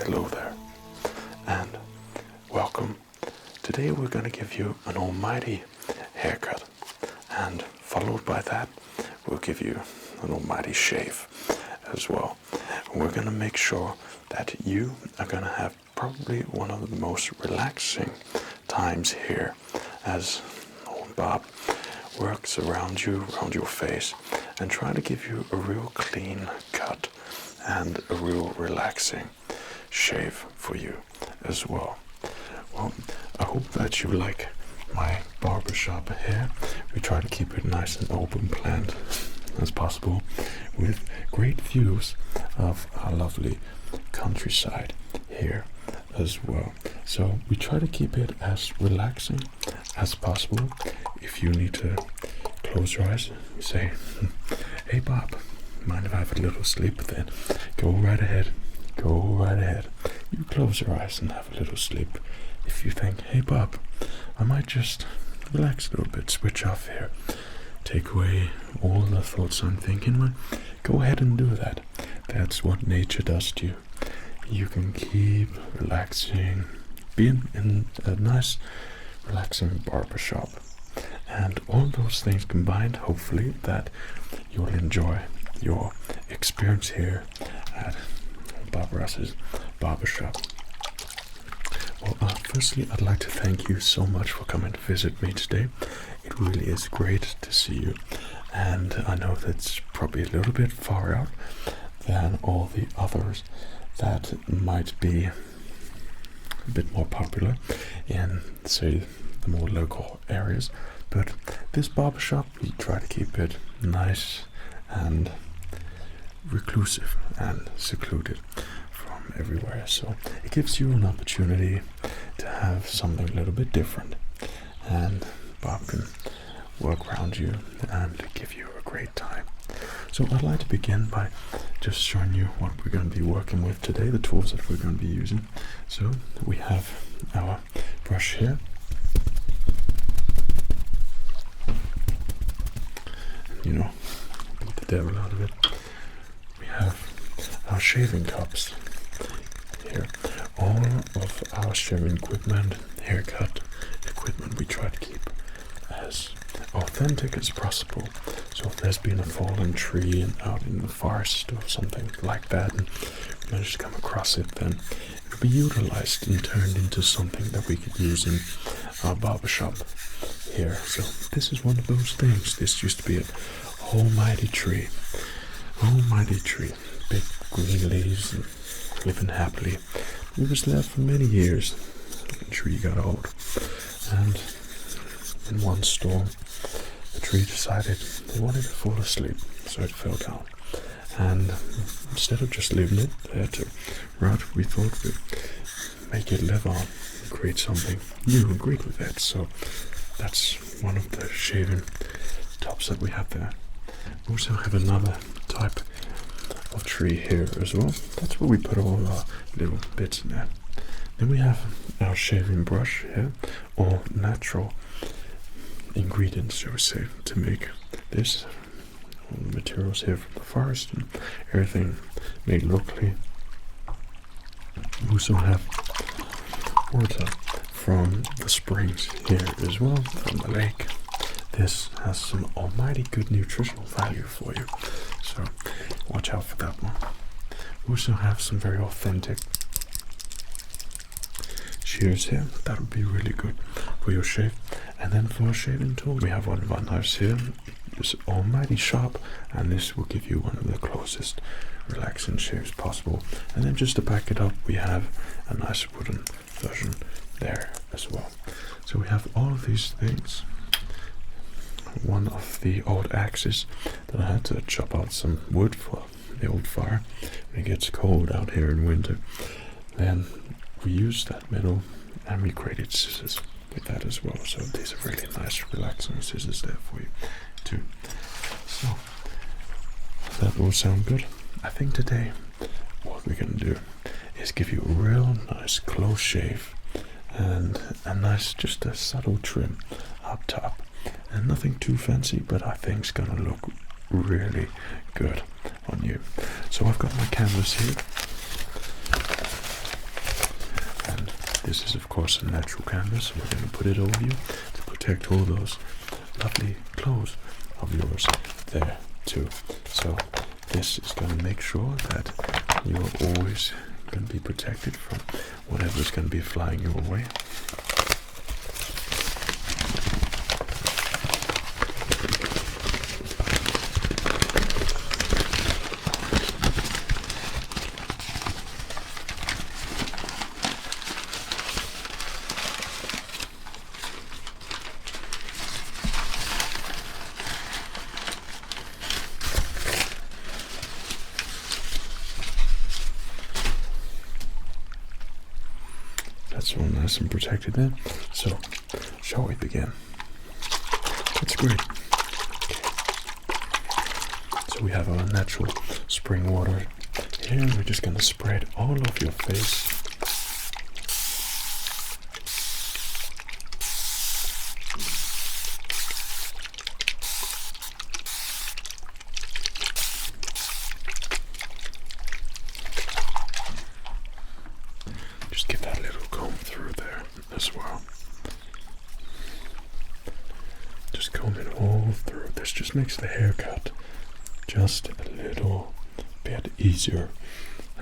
hello there, and welcome. Today we're going to give you an almighty haircut, and followed by that, we'll give you an almighty shave as well. And we're going to make sure that you are going to have probably one of the most relaxing times here as old Bob works around your face and try to give you a real clean cut and a real relaxing shave for you as well. Well, I hope that you like my barbershop hair. We try to keep it nice and open planned as possible with great views of our lovely countryside here as well. So we try to keep it as relaxing as possible. If you need to close your eyes, you say, hey Bob, mind if I have a little sleep? Then go right ahead. Go right ahead. You close your eyes and have a little sleep. If you think, hey Bob, I might just relax a little bit, switch off here, take away all the thoughts I'm thinking, well, go ahead and do that. That's what nature does to you. You can keep relaxing, being in a nice, relaxing barbershop. And all those things combined, hopefully, that you'll enjoy your experience here at Bob Ross's barbershop. Well, firstly, I'd like to thank you so much for coming to visit me today. It really is great to see you, and I know that's probably a little bit far out than all the others that might be a bit more popular in, say, the more local areas. But this barbershop, we try to keep it nice and reclusive and secluded from everywhere, so it gives you an opportunity to have something a little bit different, and Bob can work around you and give you a great time. So I'd like to begin by just showing you what we're going to be working with today, the tools that we're going to be using. So we have our brush here, you know, beat the devil out of it. We have our shaving cups here. All of our shaving equipment, haircut equipment, we try to keep as authentic as possible. So if there's been a fallen tree out in the forest or something like that, and we managed to come across it, then it'll be utilized and turned into something that we could use in our barbershop here. So this is one of those things. This used to be an almighty tree. Almighty tree. Big green leaves and living happily. It was there for many years. The tree got old, and in one storm the tree decided they wanted to fall asleep, so it fell down. And instead of just leaving it there to rot, we thought we'd make it live on and create something new and great with it. So that's one of the shaving tops that we have there. We also have another type of tree here as well. That's where we put all our little bits in there. Then we have our shaving brush here, or natural ingredients, shall we say, to make this. All the materials here from the forest and everything made locally. We also have water from the springs here as well, from the lake. This has some almighty good nutritional value for you, so watch out for that one. We also have some very authentic shears here. That would be really good for your shave. And then for a shaving tool, we have one of our knives here. It's almighty sharp, and this will give you one of the closest relaxing shaves possible. And then just to back it up, we have a nice wooden version there as well. So we have all of these things. One of the old axes that I had to chop out some wood for the old fire when it gets cold out here in winter. Then we use that metal and we created scissors with that as well. So these are really nice relaxing scissors there for you too. So that all sound good? I think today what we're going to do is give you a real nice close shave and a nice, just a subtle trim up top, and nothing too fancy, but I think it's gonna look really good on you. So I've got my canvas here, this is of course a natural canvas, so we're going to put it over you to protect all those lovely clothes of yours there too. So this is going to make sure that you are always going to be protected from whatever's going to be flying your way. That's all nice and protected there. So, shall we begin? That's great. Okay. So we have our natural spring water here. We're just going to spread all of your face. Just give that little comb through there as well. Just comb it all through. This just makes the haircut just a little bit easier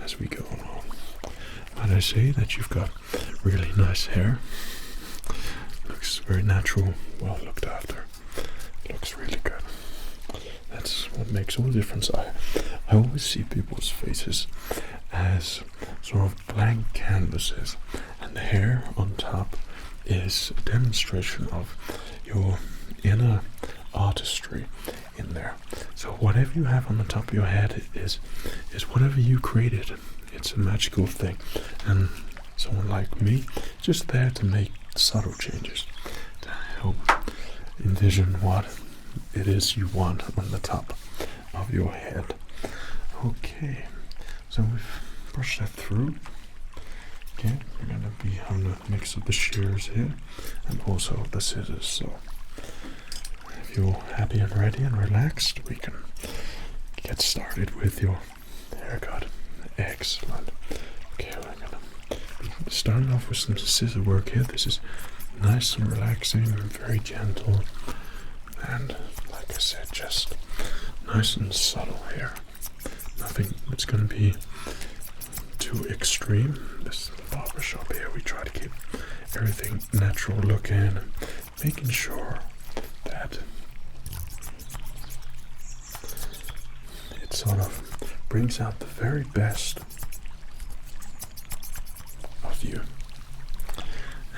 as we go along. Might I say that you've got really nice hair? Looks very natural, well looked after. Looks really good. That's what makes all the difference. I always see people's faces as sort of blank canvases, and the hair on top is a demonstration of your inner artistry in there. So whatever you have on the top of your head is whatever you created. It's a magical thing, and someone like me just there to make subtle changes to help envision what it is you want on the top of your head. Okay, so we've brushed that through. Okay, we're going to be having a mix of the shears here and also the scissors. So if you're happy and ready and relaxed, we can get started with your haircut. Excellent. Okay, we're going to be starting off with some scissor work here. This is nice and relaxing and very gentle, and like I said, just nice and subtle here. Nothing that's going to be too extreme. This barbershop here, we try to keep everything natural looking and making sure that it sort of brings out the very best of you.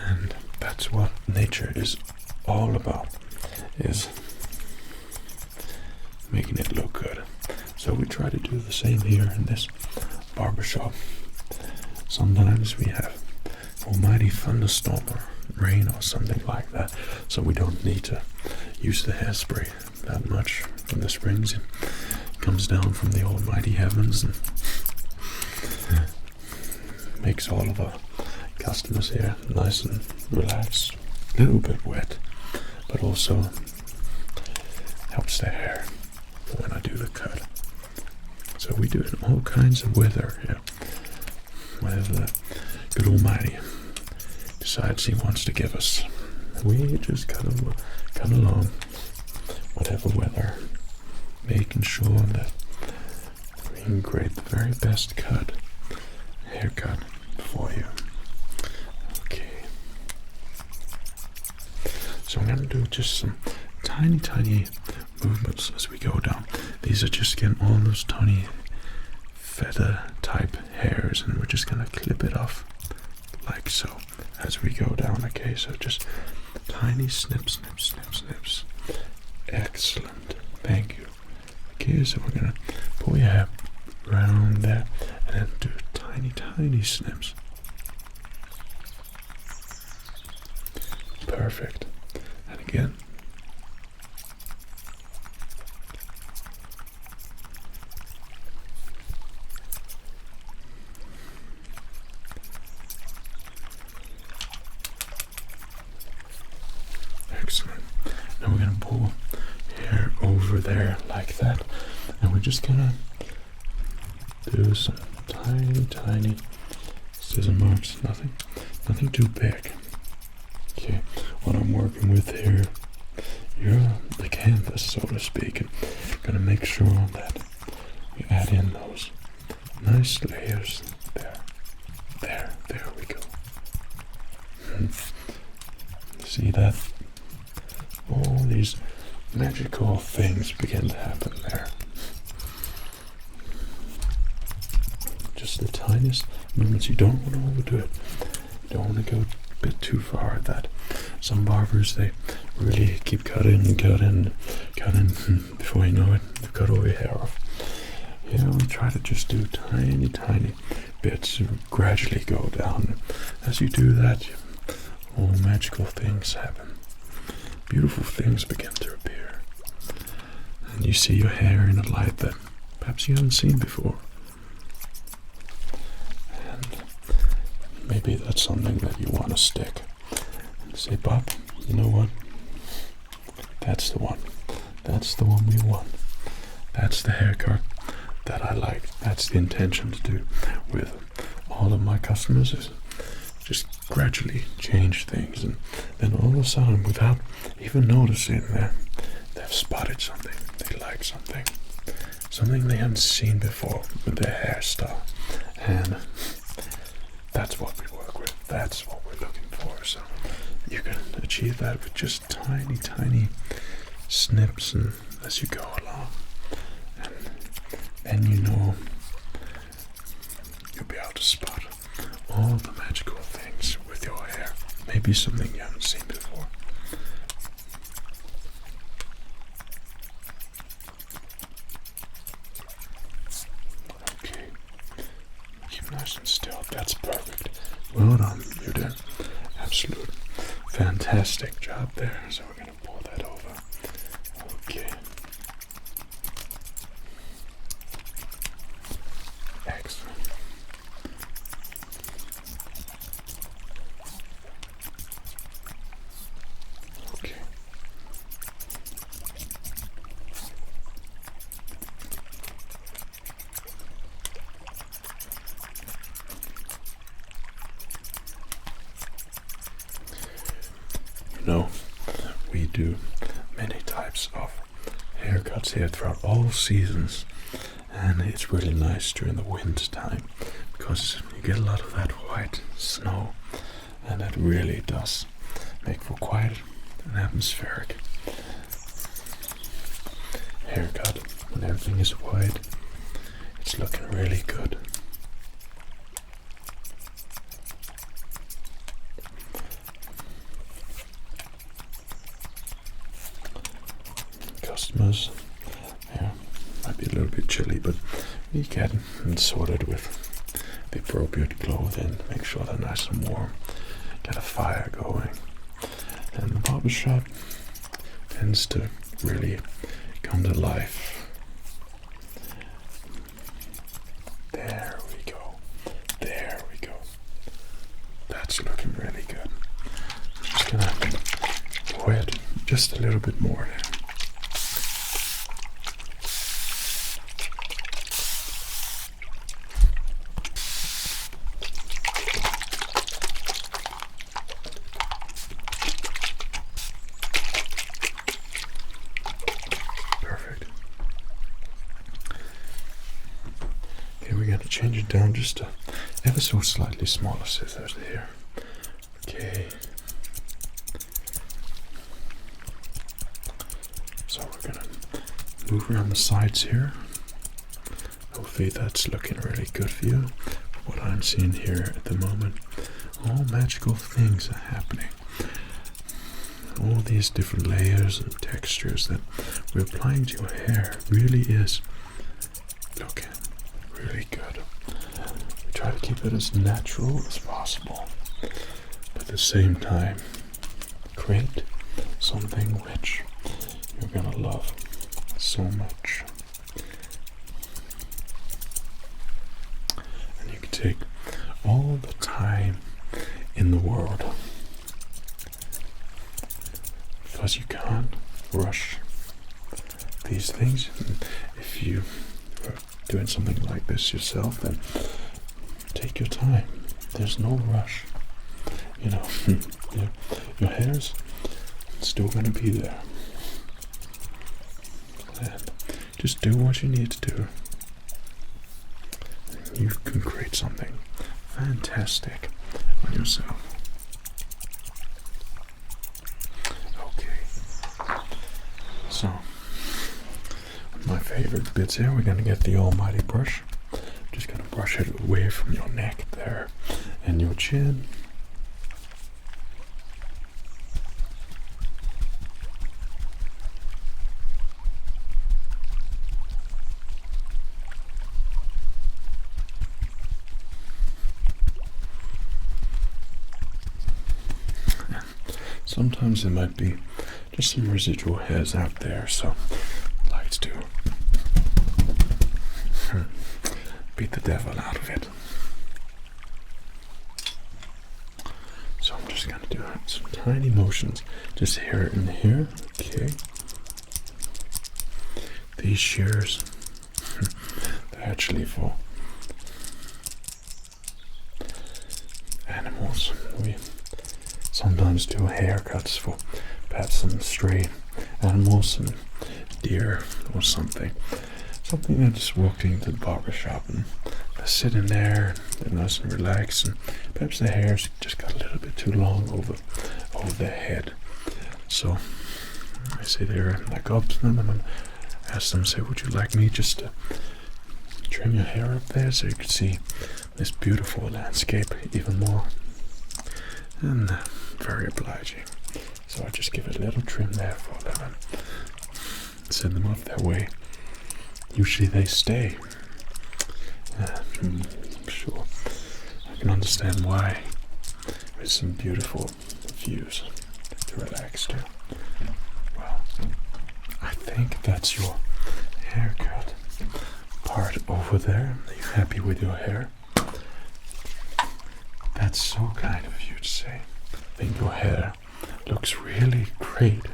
And that's what nature is all about, is making it look good. So we try to do the same here in this barbershop. Sometimes we have almighty thunderstorm or rain or something like that, so we don't need to use the hairspray that much when the springs. It comes down from the almighty heavens and makes all of our customers here nice and relaxed, a little bit wet, but also helps their hair when I do the cut. So we do it in all kinds of weather here. Whatever the good Almighty decides He wants to give us, we just cut along, whatever weather, making sure that we can create the very best haircut for you. Okay. So I'm going to do just some tiny movements as we go down. These are just getting all those tiny feather type hairs, and we're just going to clip it off like so as we go down. Okay, so just tiny snips. Excellent, thank you. Okay, so we're going to pull your hair around there and then do tiny snips. Perfect. And again. Excellent. Now we're going to pull hair over there like that, and we're just going to do some tiny scissor marks, nothing nothing too big. Okay, what I'm working with here, you're the canvas, so to speak, and gonna make sure that we add in those nice layers. There we go. See that? All these magical things begin to happen there. Just the tiniest movements. You don't want to overdo it. You don't want to go a bit too far at that. Some barbers, they really keep cutting and cutting. Before you know it, they've cut all your hair off. Yeah, we try to just do tiny bits and gradually go down. As you do that, all magical things happen. Beautiful things begin to appear. And you see your hair in a light that perhaps you haven't seen before. And maybe that's something that you want to stick. And say, Bob, you know what? That's the one. That's the one we want. That's the haircut that I like. That's the intention to do with all of my customers, is just gradually change things, and then all of a sudden, without even noticing, they've spotted something. They like something they haven't seen before with their hairstyle, and that's what we work with. That's what we're looking for. So you can achieve that with just tiny snips, and as you go along, and you know you'll be able to spot all the magical things with your hair. Maybe something you haven't seen before. Okay. Keep nice and still. That's perfect. Well done. You did absolute fantastic job there. So we're going to pull that over. Okay. Excellent. Okay. You know, we do many types of haircuts here throughout all seasons, and it's really nice during the winter time because you get a lot of that white snow, and that really does make for quite an atmospheric haircut. When everything is white, it's looking really good. Customers, yeah, might be a little bit chilly, but we get it sorted with the appropriate clothing, make sure they're nice and warm, get a fire going. And the barbershop tends to really come to life. There we go. There we go. That's looking really good. I'm just gonna pour it just a little bit more there. We're going to change it down just to ever so slightly smaller scissors here. Okay. So we're going to move around the sides here. Hopefully that's looking really good for you. What I'm seeing here at the moment, all magical things are happening. All these different layers and textures that we're applying to your hair really is looking really good. We try to keep it as natural as possible, but at the same time create something which you're gonna love so much. And you can take all the time in the world, because you can't rush these things. If you are doing something like this yourself, then take your time. There's no rush. you know, your hair's still going to be there. And just do what you need to do. You can create something fantastic on yourself. Okay. So, my favorite bits here, we're going to get the almighty brush. Just going to brush it away from your neck there and your chin. Sometimes there might be just some residual hairs out there, so I like to beat the devil out of it. So I'm just going to do some tiny motions just here and here. Okay. These shears, they're actually for animals. We sometimes do haircuts for perhaps some stray animals, some deer or something. Something that just walked into the barbershop and they're sitting there, they're nice and relaxed, and perhaps the hair's just got a little bit too long over their head. So I say there, I go up to them and ask them, say, would you like me just to trim your hair up there so you can see this beautiful landscape even more? And very obliging. So I just give it a little trim there for them and send them off their way. Usually they stay. I'm sure I can understand why. There's some beautiful views to relax to. Well, I think that's your haircut part over there. Are you happy with your hair? That's so kind of you to say. I think your hair looks really great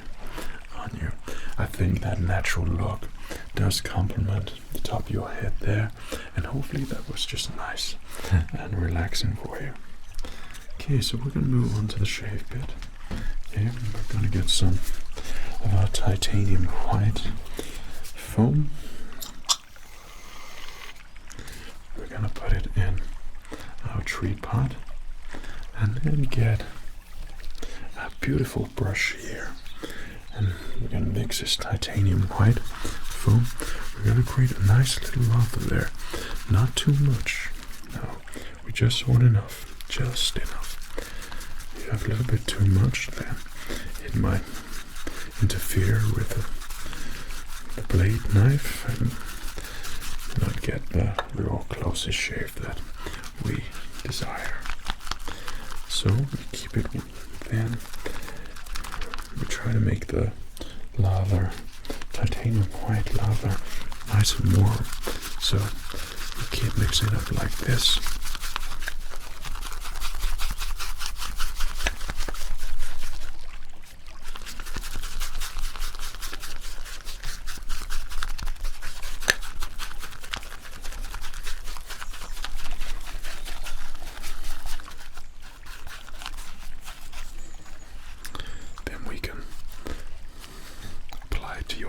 on you. I think that natural look does complement the top of your head there, and hopefully that was just nice and relaxing for you. Okay, so we're going to move on to the shave bit. Okay, we're going to get some of our titanium white foam. We're going to put it in our tree pot and then get a beautiful brush here, and we're going to mix this titanium white foam. We're going to create a nice little lather there, not too much. No, we just want enough, just enough. If you have a little bit too much, then it might interfere with the blade knife and not get the real closest shave that we desire. So we keep it then. We try to make the lather, titanium white lather, nice and warm. So we keep mixing it up like this.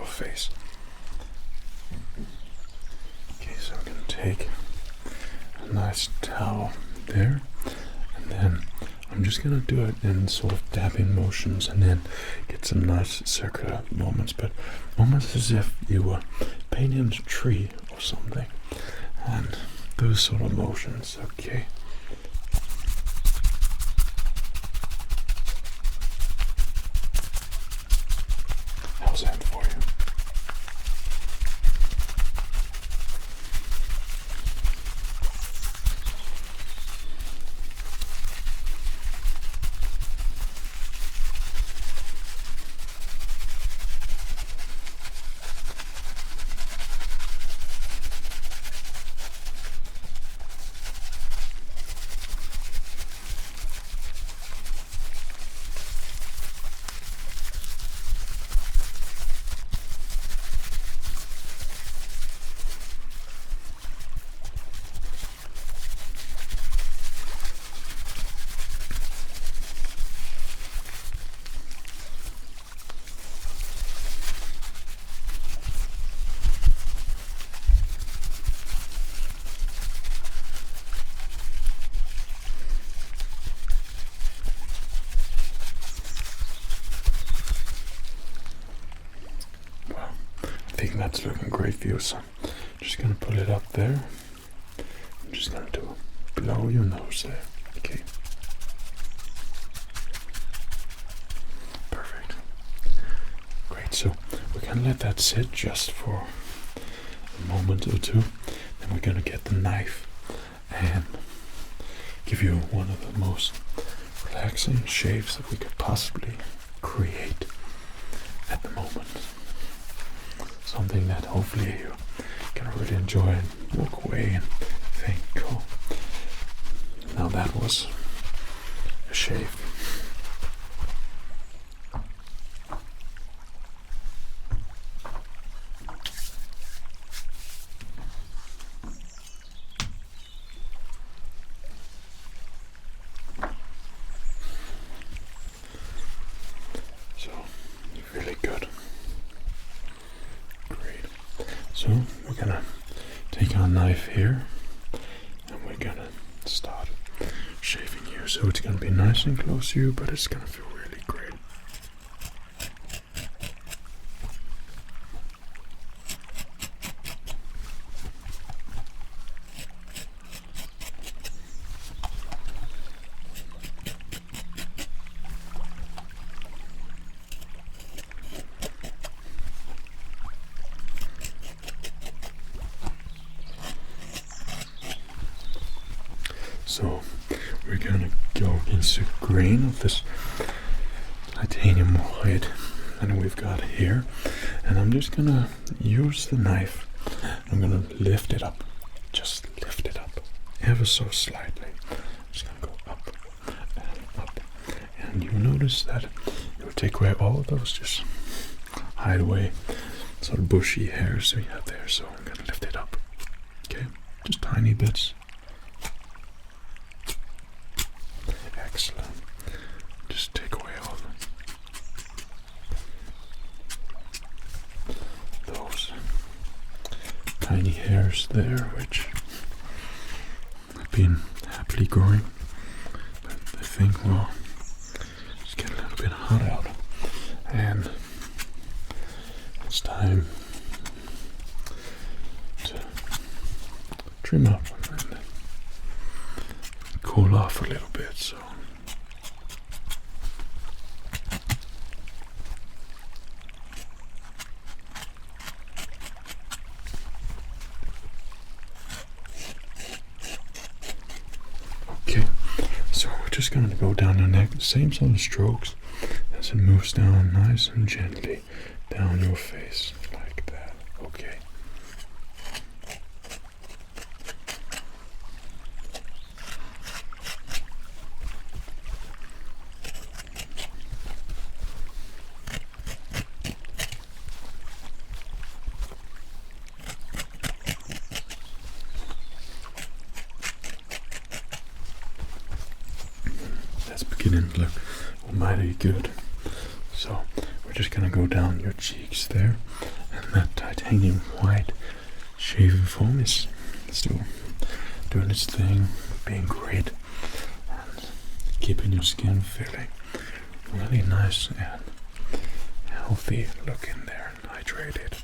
Face. Okay, so I'm going to take a nice towel there, and then I'm just going to do it in sort of dabbing motions and then get some nice circular moments, but almost as if you were painting a tree or something, and those sort of motions. Okay. How's that for you? that's looking great for you. So I'm just gonna pull it up there. I'm just gonna do below your nose there. Okay. Perfect. Great. So we're gonna let that sit just for a moment or two. Then we're gonna get the knife and give you one of the most relaxing shaves that we could possibly create at the moment. Something that hopefully you can really enjoy and walk away and think, oh, now that was a shave. So, really good. Great. So, we're gonna take our knife here and we're gonna start shaving you. So, it's gonna be nice and close to you, but it's gonna feel really great. So we're gonna go into grain of this titanium white that we've got here, and I'm just gonna use the knife. I'm gonna lift it up, just lift it up, ever so slightly. Just gonna go up and up, and you'll notice that it will take away all of those, just hide away sort of bushy hairs we have there. So I'm gonna lift it up, okay, just tiny bits. Excellent. Just take away all those tiny hairs there, which have been happily growing. But I think, well, it's getting a little bit hot out, and it's time to trim up and cool off a little bit. So okay, so we're just going to go down your neck, the same sort of strokes as it moves down nice and gently down your face like that. Okay. That's beginning to look almighty good. So we're just gonna go down your cheeks there, and that titanium white shaving foam is still doing its thing, being great, and keeping your skin feeling really nice and healthy looking there and hydrated.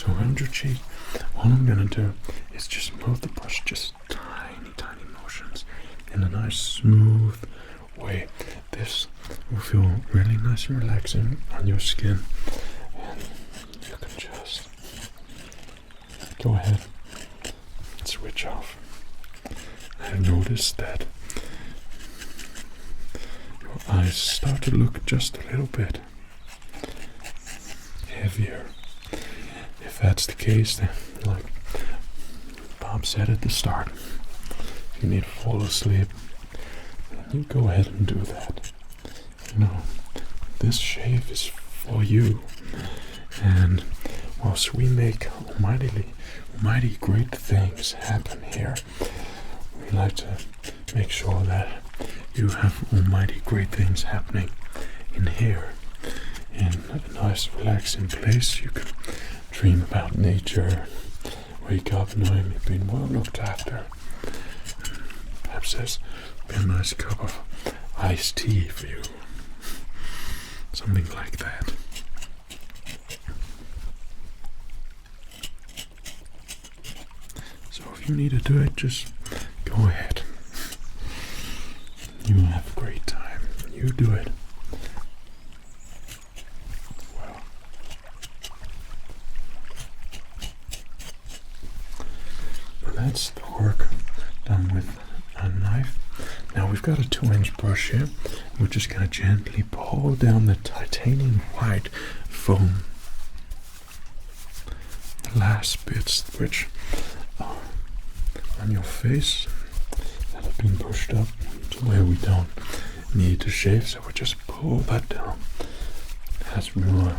Around your cheek, all I'm going to do is just move the brush, just tiny motions in a nice smooth way. This will feel really nice and relaxing on your skin, and you can just go ahead and switch off. I've noticed that your eyes start to look just a little bit heavier. If that's the case, then like Bob said at the start, if you need to fall asleep, you go ahead and do that. You know, this shave is for you. And whilst we make almighty great things happen here, we like to make sure that you have almighty great things happening in here, in a nice relaxing place. You can dream about nature, wake up knowing you've been well looked after. Perhaps there's been a nice cup of iced tea for you, something like that. So if you need to do it, just go ahead. You have a great time. You do it. Well, that's the work done with a knife. Now we've got a 2-inch brush here. We're just going to gently pull down the titanium white foam. The last bits which are on your face that have been pushed up to where we don't need to shave, so we just pull that down. It has real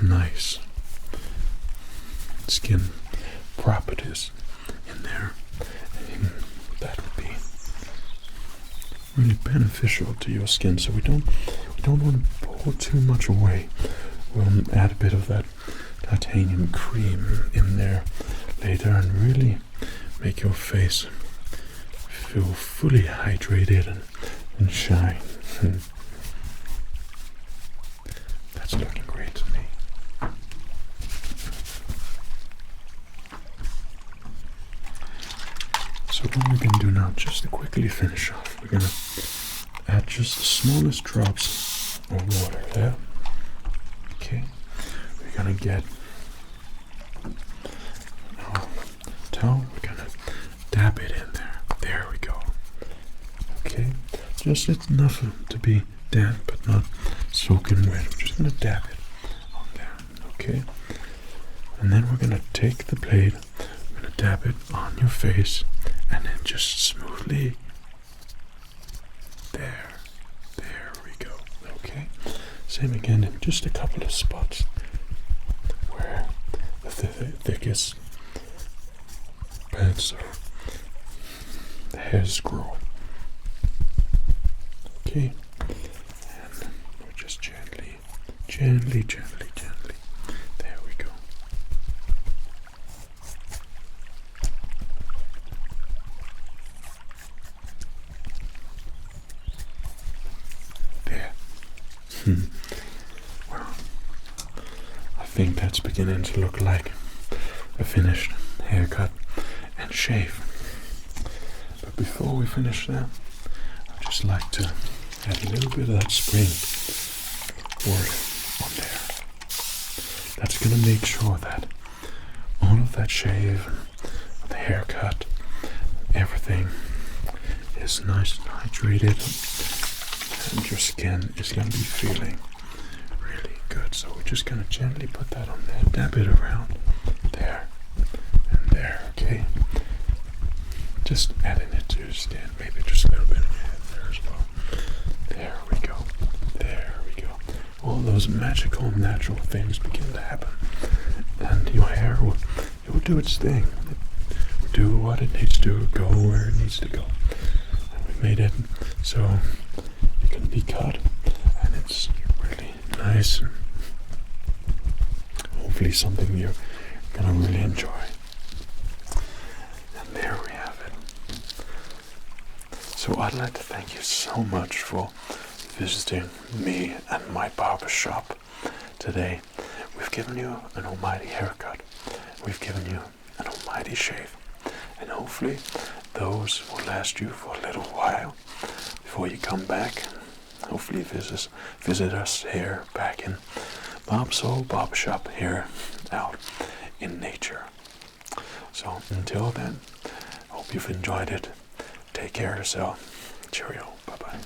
nice skin properties in there, and that would be really beneficial to your skin. So we don't want to pull too much away. We'll add a bit of that titanium cream in there later and really make your face feel fully hydrated and shine. That's looking great to me. So what we're going to do now, just to quickly finish off, we're going to add just the smallest drops of water there. Okay, we're going to get our towel, we're going to dab it in there. There we go. Okay, just enough to be damp but not soaking wet. We're just going to dab it on there. Okay, and then we're going to take the blade, we're going to dab it on your face, and then just smoothly. There we go. Okay, same again in just a couple of spots where the thickest beds or the hairs grow. Okay, and we're just gently. There we go. There. Well, I think that's beginning to look like a finished haircut and shave. But before we finish that, I'd just like to add a little bit of that spring wort on there. That's going to make sure that all of that shave, the haircut, everything is nice and hydrated, and your skin is going to be feeling really good. So we're just going to gently put that on there, dab it around there and there. Okay, just adding it to your skin, maybe just a little bit of it there as well. There we go. All those magical natural things begin to happen, and your hair will do its thing. It will do what it needs to, go where it needs to go. And we made it so it can be cut, and it's really nice, and hopefully something you're gonna really enjoy. And there we have it. So I'd like to thank you so much for visiting me and my barbershop today. We've given you an almighty haircut. We've given you an almighty shave. And hopefully those will last you for a little while before you come back. Hopefully visit us here back in Bob's old barbershop here out in nature. So until then, hope you've enjoyed it. Take care of yourself. Cheerio. Bye-bye.